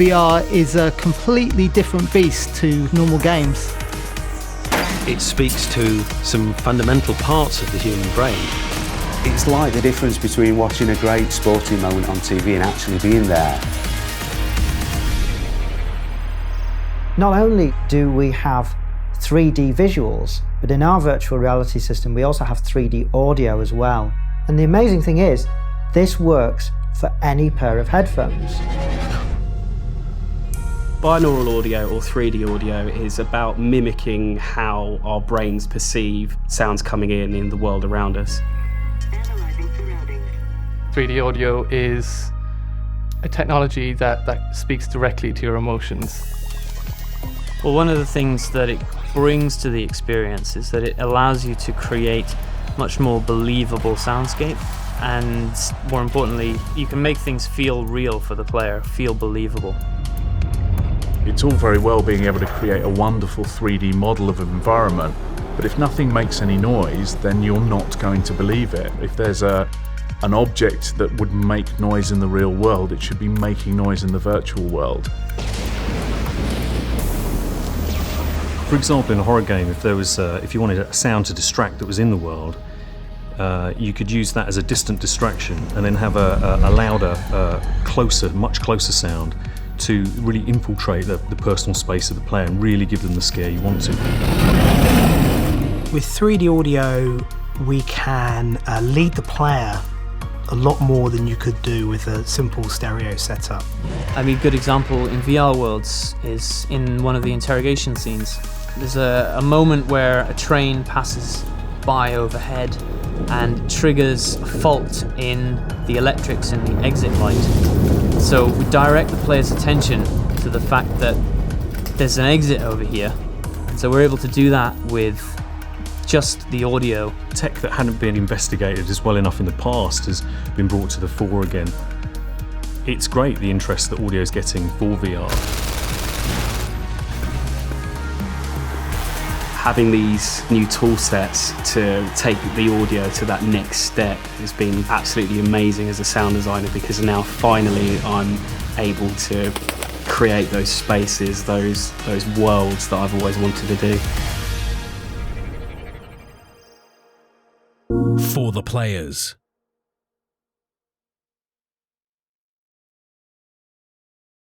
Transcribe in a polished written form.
VR is a completely different beast to normal games. It speaks to some fundamental parts of the human brain. It's like the difference between watching a great sporting moment on TV and actually being there. Not only do we have 3D visuals, but in our virtual reality system we also have 3D audio as well. And the amazing thing is, this works for any pair of headphones. Binaural audio or 3D audio is about mimicking how our brains perceive sounds coming in the world around us. 3D audio is a technology that speaks directly to your emotions. Well, one of the things that it brings to the experience is that it allows you to create much more believable soundscape, and more importantly, you can make things feel real for the player, feel believable. It's all very well being able to create a wonderful 3D model of an environment, but if nothing makes any noise, then you're not going to believe it. If there's an object that would make noise in the real world, it should be making noise in the virtual world. For example, in a horror game, if you wanted a sound to distract that was in the world, you could use that as a distant distraction and then have a louder, much closer sound to really infiltrate the personal space of the player and really give them the scare you want to. With 3D audio, we can lead the player a lot more than you could do with a simple stereo setup. I mean, a good example in VR worlds is in one of the interrogation scenes. There's a moment where a train passes by overhead and triggers a fault in the electrics in the exit light. So we direct the player's attention to the fact that there's an exit over here. And so we're able to do that with just the audio. Tech that hadn't been investigated as well enough in the past has been brought to the fore again. It's great, the interest that audio is getting for VR. Having these new tool sets to take the audio to that next step has been absolutely amazing as a sound designer, because now finally I'm able to create those spaces, those worlds that I've always wanted to do. For the players.